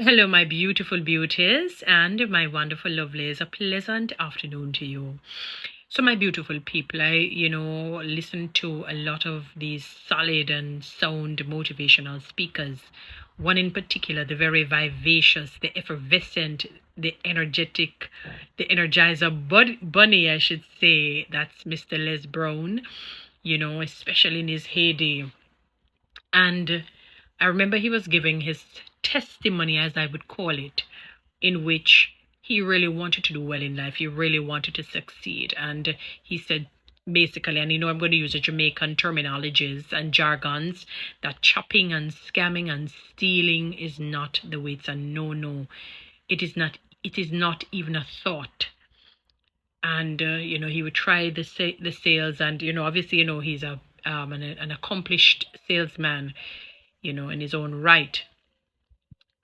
Hello, my beautiful beauties and my wonderful lovelies. A pleasant afternoon to you. So, my beautiful people, I listen to a lot of these solid and sound motivational speakers. One in particular, the very vivacious, the effervescent, the energetic, the energizer bunny, I should say. That's Mr. Les Brown, especially in his heyday. And I remember he was giving his testimony, as I would call it, in which he really wanted to do well in life. He really wanted to succeed. And he said, basically, and I'm going to use the Jamaican terminologies and jargons, that chopping and scamming and stealing is not the way. It's a no no. It is not. It is not even a thought. And he would try the sales, and obviously, he's an accomplished salesman, in his own right.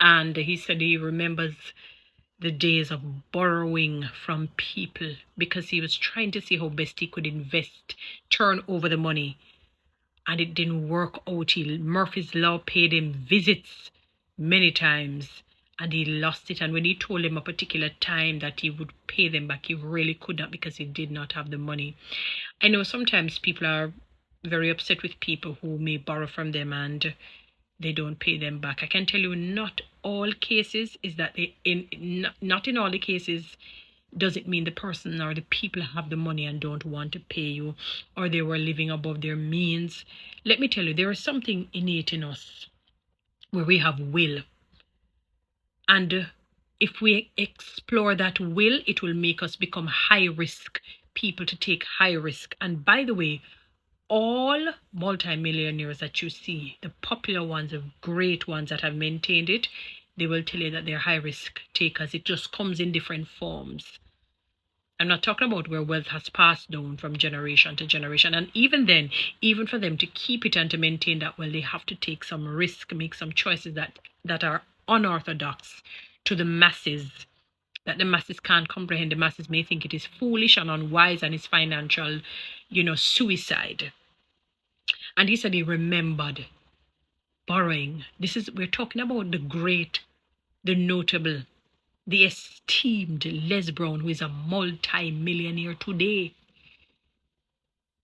And he said he remembers the days of borrowing from people because he was trying to see how best he could invest, turn over the money. And it didn't work out. Murphy's Law paid him visits many times and he lost it. And when he told him a particular time that he would pay them back, he really could not because he did not have the money. I know sometimes people are very upset with people who may borrow from them and they don't pay them back. I can tell you, not all cases is that not in all the cases does it mean the person or the people have the money and don't want to pay you, or they were living above their means. Let me tell you, there is something innate in us where we have will. And if we explore that will, it will make us become high risk people to take high risk. And by the way, all multimillionaires that you see, the popular ones, the great ones that have maintained it, they will tell you that they're high risk takers. It just comes in different forms. I'm not talking about where wealth has passed down from generation to generation. And even then, even for them to keep it and to maintain that, well, they have to take some risk, make some choices that are unorthodox to the masses, that the masses can't comprehend. The masses may think it is foolish and unwise and is financial, suicide. And he said he remembered borrowing. We're talking about the great, the notable, the esteemed Les Brown, who is a multi-millionaire today.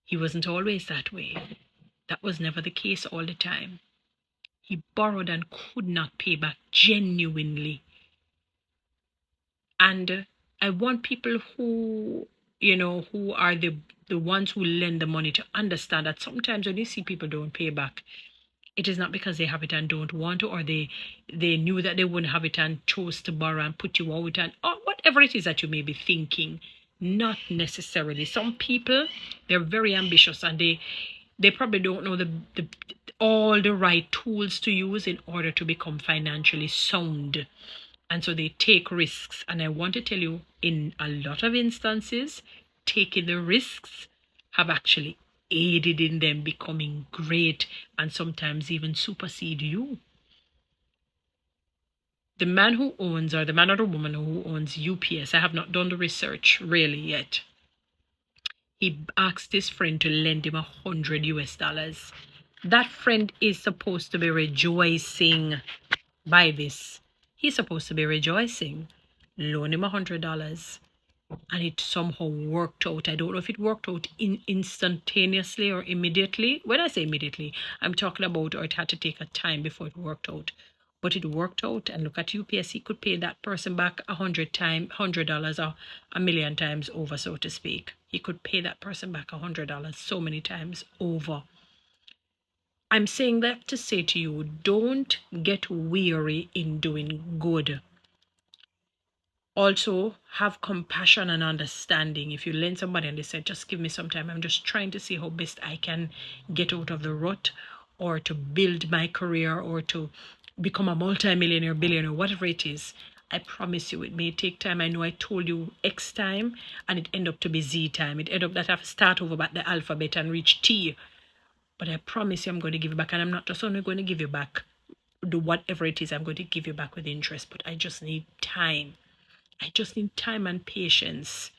He wasn't always that way. That was never the case all the time. He borrowed and could not pay back genuinely. And I want people who are the ones who lend the money to understand that sometimes when you see people don't pay back, it is not because they have it and don't want to, or they knew that they wouldn't have it and chose to borrow and put you out, and or whatever it is that you may be thinking. Not necessarily. Some people, they're very ambitious and they probably don't know the all the right tools to use in order to become financially sound. And so they take risks. And I want to tell you, in a lot of instances, taking the risks have actually aided in them becoming great and sometimes even supersede you. The man who owns, or the man or the woman who owns UPS, I have not done the research really yet. He asked his friend to lend him $100. That friend is supposed to be rejoicing by this. He's supposed to be rejoicing. Loan him $100. And it somehow worked out. I don't know if it worked out instantaneously or immediately. When I say immediately, I'm talking about, or it had to take a time before it worked out. But it worked out. And look at UPS, he could pay that person back $100 or a million times over, so to speak. He could pay that person back $100 so many times over. I'm saying that to say to you, don't get weary in doing good. Also, have compassion and understanding. If you lend somebody and they say, just give me some time, I'm just trying to see how best I can get out of the rut, or to build my career, or to become a multi-millionaire, billionaire, whatever it is, I promise you it may take time. I know I told you X time and it ended up to be Z time. It ended up that I have to start over back the alphabet and reach T. But I promise you I'm going to give you back. And I'm not just only going to give you back, do whatever it is, I'm going to give you back with interest. But I just need time. I just need time and patience.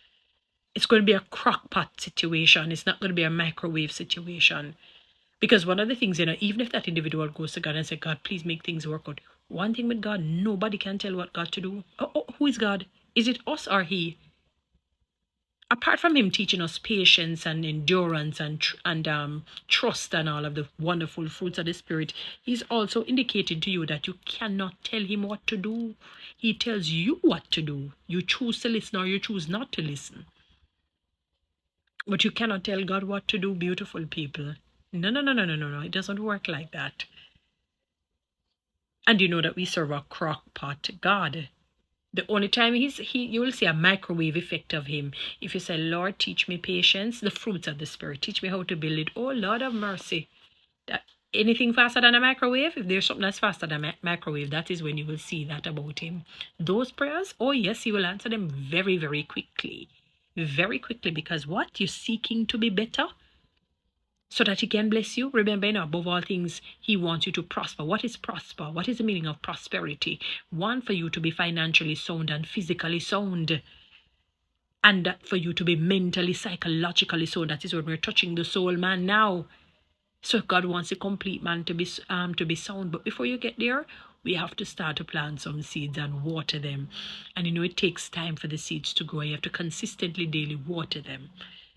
It's going to be a crock pot situation. It's not going to be a microwave situation. Because one of the things, even if that individual goes to God and says, God, please make things work out, One thing with God, nobody can tell what God to do. Oh, who is God? Is it us or He? Apart from Him teaching us patience and endurance and trust and all of the wonderful fruits of the Spirit, He's also indicating to you that you cannot tell Him what to do. He tells you what to do. You choose to listen or you choose not to listen. But you cannot tell God what to do, beautiful people. No, no, no, no, no, no, no. It doesn't work like that. And you know that we serve a crock pot God. The only time you will see a microwave effect of Him. If you say, Lord, teach me patience, the fruits of the Spirit, teach me how to build it. Oh, Lord of mercy. That, anything faster than a microwave? If there's something that's faster than a microwave, that is when you will see that about Him. Those prayers, oh yes, He will answer them very, very quickly. Very quickly, because what? You're seeking to be better so that He can bless you. Remember, above all things, He wants you to prosper. What is prosper? What is the meaning of prosperity? One, for you to be financially sound and physically sound. And for you to be mentally, psychologically sound. That is when we're touching the soul man now. So God wants a complete man to be sound. But before you get there, we have to start to plant some seeds and water them. And it takes time for the seeds to grow. You have to consistently daily water them,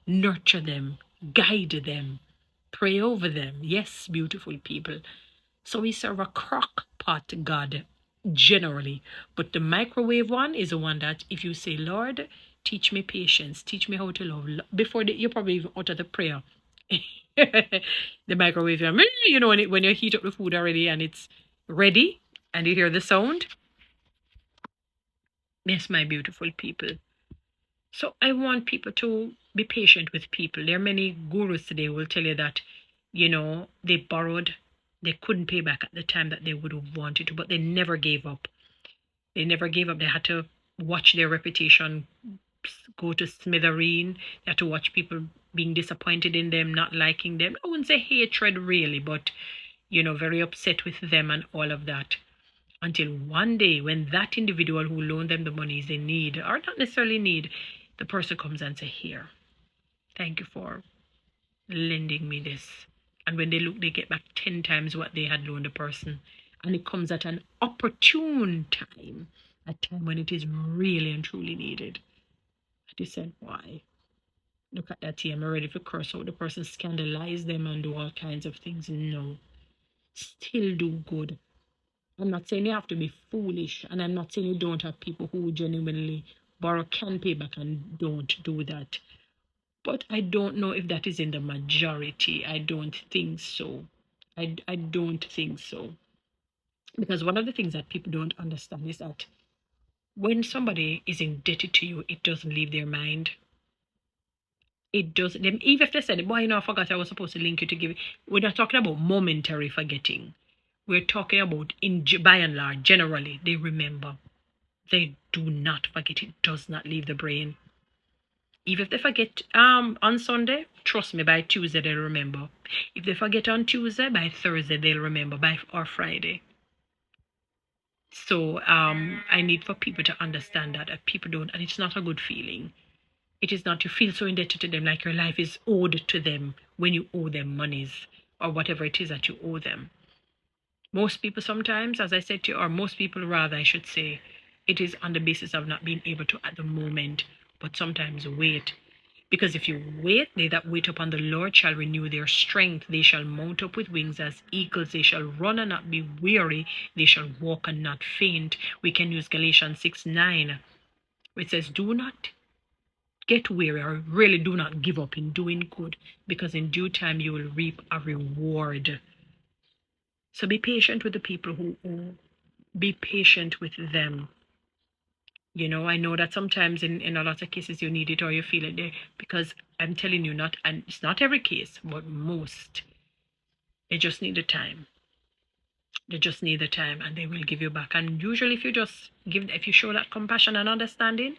nurture them, guide them, pray over them. Yes, beautiful people. So we serve a crock pot God generally. But the microwave one is the one that if you say, Lord, teach me patience, teach me how to love. Before you probably even utter the prayer. The microwave, when you heat up the food already and it's ready and you hear the sound. Yes, my beautiful people. So I want people to be patient with people. There are many gurus today who will tell you that, they borrowed, they couldn't pay back at the time that they would have wanted to, but they never gave up. They never gave up. They had to watch their reputation go to smithereen. They had to watch people being disappointed in them, not liking them. I wouldn't say hatred really, but, very upset with them and all of that. Until one day when that individual who loaned them the monies they need, or not necessarily need, the person comes and say, here, thank you for lending me this. And when they look, they get back 10 times what they had loaned the person. And it comes at an opportune time, a time when it is really and truly needed. And you said, why? Look at that here. I'm ready to curse out the person, scandalize them and do all kinds of things. No. Still do good. I'm not saying you have to be foolish, and I'm not saying you don't have people who genuinely borrow, can pay back, and don't do that. But I don't know if that is in the majority. I don't think so. I don't think so. Because one of the things that people don't understand is that when somebody is indebted to you, it doesn't leave their mind. It doesn't. Even if they said, boy, I forgot I was supposed to link you to give it. We're not talking about momentary forgetting. We're talking about, by and large, generally, they remember. They do not forget. It does not leave the brain. Even if they forget on Sunday, trust me, by Tuesday they'll remember. If they forget on Tuesday, by Thursday they'll remember, or Friday. So I need for people to understand that people don't, and it's not a good feeling. It is not. You feel so indebted to them, like your life is owed to them when you owe them monies or whatever it is that you owe them. Most people sometimes, as I said to you, or most people rather, I should say, it is on the basis of not being able to at the moment, but sometimes wait. Because if you wait, they that wait upon the Lord shall renew their strength. They shall mount up with wings as eagles. They shall run and not be weary. They shall walk and not faint. We can use Galatians 6:9, which says, do not get weary, or really do not give up in doing good, because in due time you will reap a reward. So be patient with the people who owe. Be patient with them. I know that sometimes in a lot of cases you need it or you feel it there, because I'm telling you, and it's not every case, but most, they just need the time. They just need the time, and they will give you back. And usually if you show that compassion and understanding,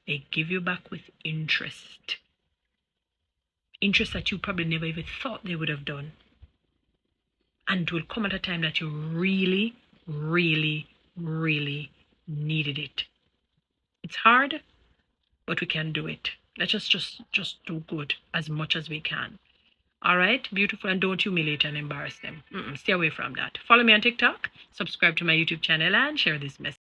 they give you back with interest. Interest that you probably never even thought they would have done. And it will come at a time that you really, really, really needed it. It's hard, but we can do it. Let's just do good as much as we can. All right, beautiful, and don't humiliate and embarrass them. Stay away from that. Follow me on TikTok, subscribe to my YouTube channel, and share this message.